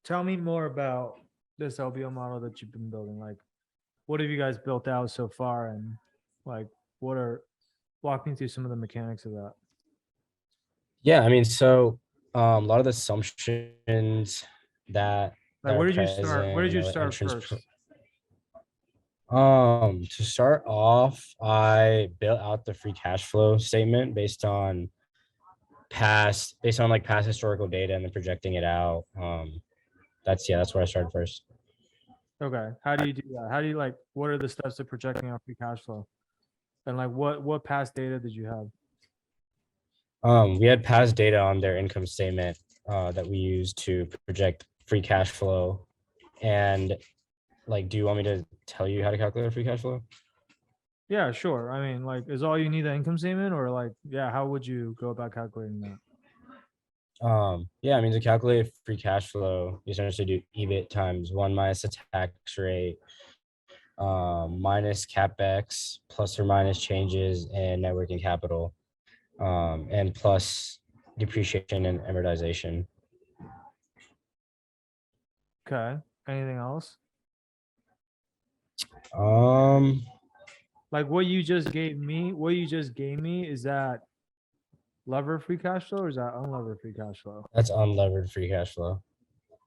tell me more about this LBO model that you've been building. Like, what have you guys built out so far, and like, what are walk me through some of the mechanics of that. Yeah, I mean, so a lot of the assumptions that Like, are where did you start? Where present, did you the start first? to start off, I built out the free cash flow statement based on like past historical data and then projecting it out. That's where I started first. Okay, how do you do that? How do you like? What are the steps to projecting out free cash flow? And like, what past data did you have? We had past data on their income statement that we used to project free cash flow. And like, do you want me to tell you how to calculate free cash flow? Yeah, sure. I mean, like, is all you need the income statement, or like, yeah, how would you go about calculating that? Yeah, I mean, to calculate free cash flow, you essentially do EBIT times one minus the tax rate, minus capex, plus or minus changes in net working capital, and plus depreciation and amortization. Okay. Anything else? Um, Like what you just gave me, is that lever free cash flow or is that unlevered free cash flow? that's unlevered free cash flow.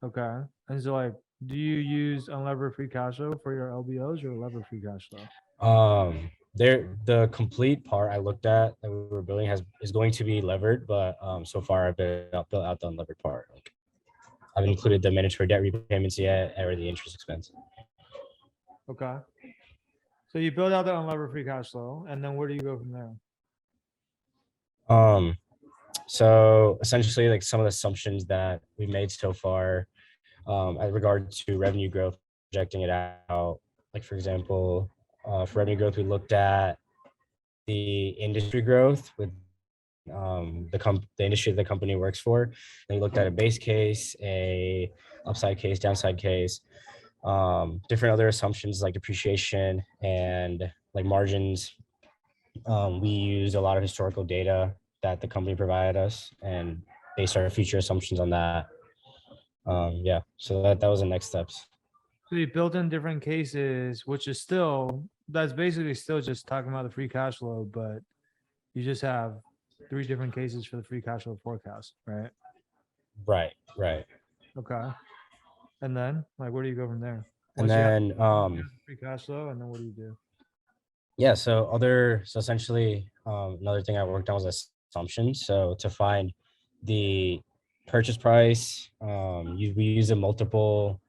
Okay. And so like, do you use unlevered free cash flow for your LBOs or lever free cash flow? The complete part I looked at that we were building is going to be levered, but so far I've built out the unlevered part. Like, I've Okay. included the mandatory debt repayments yet, or the interest expense. Okay. So you build out the unlevered free cash flow, and then where do you go from there? Um, so essentially, like some of the assumptions that we made so far, as regard to revenue growth, projecting it out. Like for example, for revenue growth, we looked at the industry growth with the industry the company works for. And we looked at a base case, a upside case, downside case, different other assumptions like depreciation and like margins. We used a lot of historical data that the company provided us and based our future assumptions on that. Yeah, so that was the next steps. So you built in different cases, which is still that's basically still just talking about the free cash flow, but you just have three different cases for the free cash flow forecast, right? Right, right. Okay. And then like where do you go from there? And then Once you have the free cash flow, and then what do you do? yeah, so essentially another thing I worked on was assumptions. So to find the purchase price, we use a multiple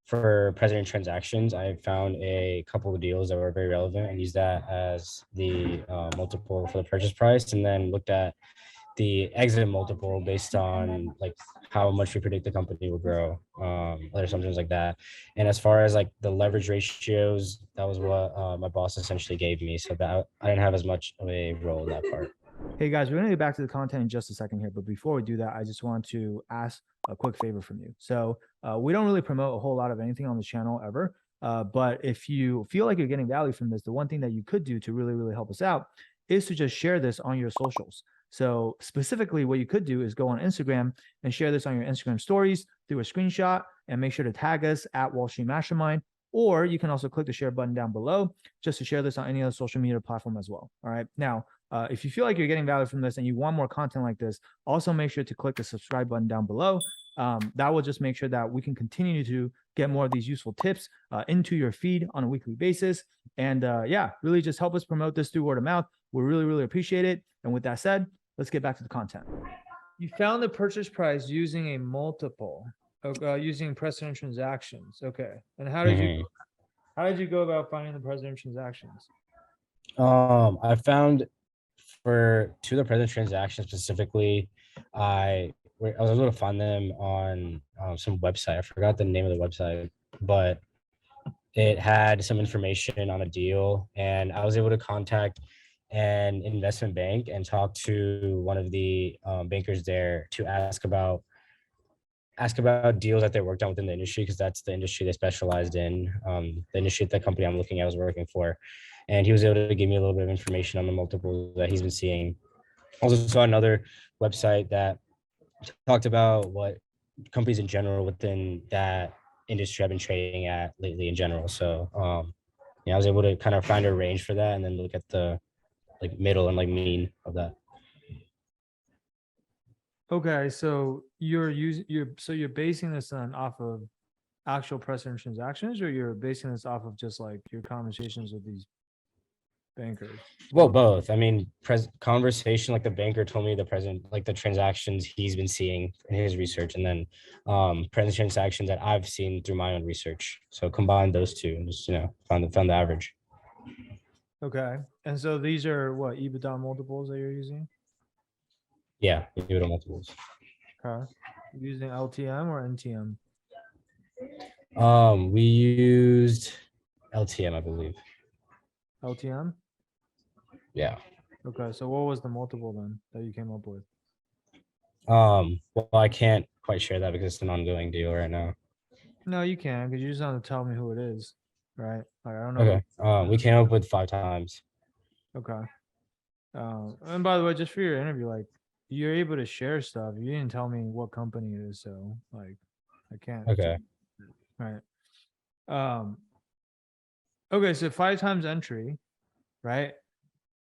for president transactions. I found a couple of deals that were very relevant and used that as the multiple for the purchase price, and then looked at the exit multiple based on like how much we predict the company will grow, other assumptions like that. And as far as like the leverage ratios, that was what my boss essentially gave me. So that I didn't have as much of a role in that part. Hey guys, we're gonna get back to the content in just a second here, but before we do that, I just want to ask a quick favor from you. So we don't really promote a whole lot of anything on the channel ever, but if you feel like you're getting value from this, the one thing that you could do to really help us out is to just share this on your socials. So specifically, what you could do is go on Instagram and share this on your Instagram stories through a screenshot, and make sure to tag us at Wall Street Mastermind. Or you can also click the share button down below just to share this on any other social media platform as well. All right. Now, if you feel like you're getting value from this and you want more content like this, also make sure to click the subscribe button down below. That will just make sure that we can continue to get more of these useful tips into your feed on a weekly basis. And yeah, really just help us promote this through word of mouth. We really appreciate it. And with that said, let's get back to the content. You found the purchase price using a multiple, using precedent transactions. Okay. And Mhm. how did you go about finding the precedent transactions? I found for to the present transaction specifically, I was able to find them on some website. I forgot the name of the website, but it had some information on a deal, and I was able to contact an investment bank and talk to one of the bankers there to ask about deals that they worked on within the industry, because that's the industry they specialized in. The industry that the company I'm looking at was working for, and he was able to give me a little bit of information on the multiples that he's been seeing. Also saw another website that talked about what companies in general within that industry I've been trading at lately in general. So yeah, I was able to kind of find a range for that and then look at the like middle and like mean of that. Okay, so you're basing this on off of actual precedent transactions, or you're basing this off of just like your conversations with these bankers? Well, both. I mean, conversation like the banker told me the present like the transactions he's been seeing in his research, and then present transactions that I've seen through my own research. So combine those two and just found the average. Okay, and so these are what EBITDA multiples that you're using? Yeah, EBITDA multiples. Okay, using LTM or NTM? We used LTM, I believe. LTM. Yeah. Okay, so what was the multiple then that you came up with? Well, I can't quite share that because it's an ongoing deal right now. No, you can, because you just have to tell me who it is, right? Like I don't know Okay. who. We came up with 5 times. Okay. And by the way, just for your interview, like you're able to share stuff. You didn't tell me what company it is, so like I can't. Okay. Right. Um. Okay, so 5 times entry, right?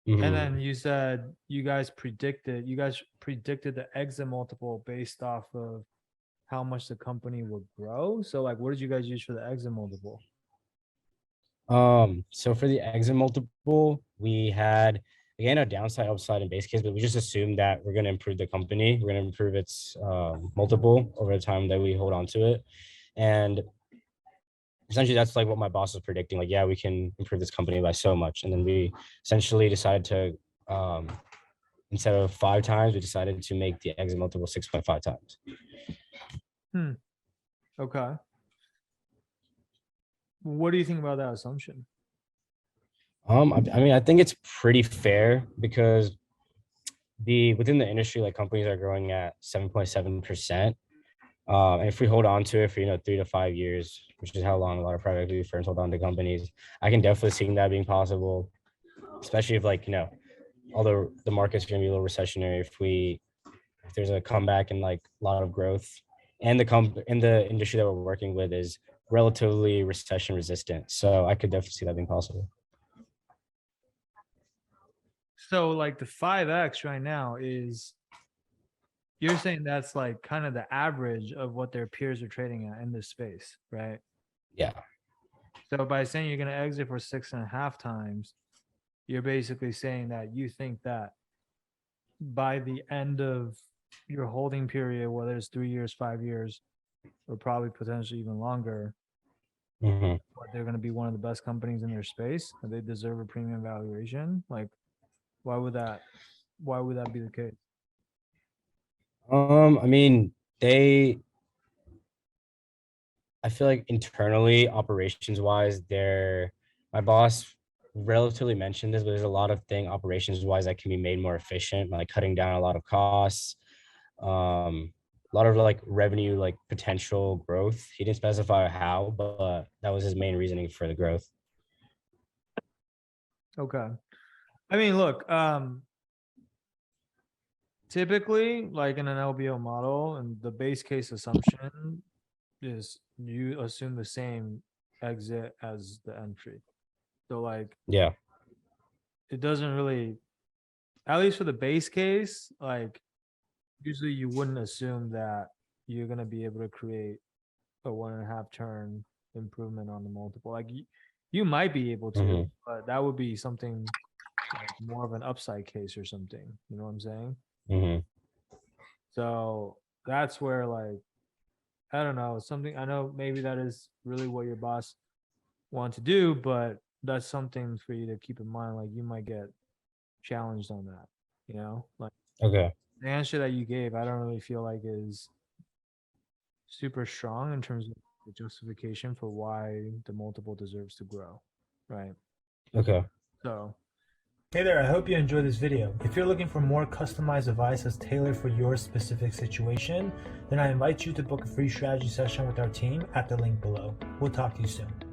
And Hmm. then you said you guys predicted the exit multiple based off of how much the company would grow. So like, what did you guys use for the exit multiple? So for the exit multiple, we had again a downside, upside, and base case, but we just assumed that we're going to improve the company. We're going to improve its multiple over the time that we hold on to it. And essentially that's like what my boss was predicting. Like, yeah, we can improve this company by so much. And then we essentially decided to instead of 5 times, we decided to make the exit multiple 6.5 times. Hmm. Okay. What do you think about that assumption? I mean, I think it's pretty fair because the within the industry, like companies are growing at 7.7%. And if we hold on to it for 3 to 5 years, which is how long a lot of private equity firms hold on to companies, I can definitely see that being possible, especially if like although the market's going to be a little recessionary, if there's a comeback and like a lot of growth, and the industry that we're working with is relatively recession resistant, so I could definitely see that being possible. So like the 5x right now is you're saying that's like kind of the average of what their peers are trading at in this space, right? Yeah. So by saying you're going to exit for 6.5 times, you're basically saying that you think that by the end of your holding period, whether it's 3 years, 5 years, or probably potentially even longer, Hmm. they're going to be one of the best companies in their space and they deserve a premium valuation. Like, why would that? Why would that be the case? I mean, I feel like internally, operations wise, my boss relatively mentioned this, but there's a lot of thing operations wise that can be made more efficient, like cutting down a lot of costs, a lot of like revenue, like potential growth. He didn't specify how, but that was his main reasoning for the growth. Okay. I mean, look, typically, like in an LBO model, and the base case assumption is you assume the same exit as the entry. So like Yeah. it doesn't really, at least for the base case, like usually you wouldn't assume that you're gonna be able to create a 1.5 turn improvement on the multiple. Like you might be able to, Hmm. but that would be something like more of an upside case or something. You know what I'm saying? Hmm. So that's where like I don't know, something I know maybe that is really what your boss want to do, but that's something for you to keep in mind. Like you might get challenged on that, like Okay. the answer that you gave, I don't really feel like is super strong in terms of the justification for why the multiple deserves to grow. Right. Okay. So, hey there, I hope you enjoyed this video. If you're looking for more customized advice that's tailored for your specific situation, then I invite you to book a free strategy session with our team at the link below. We'll talk to you soon.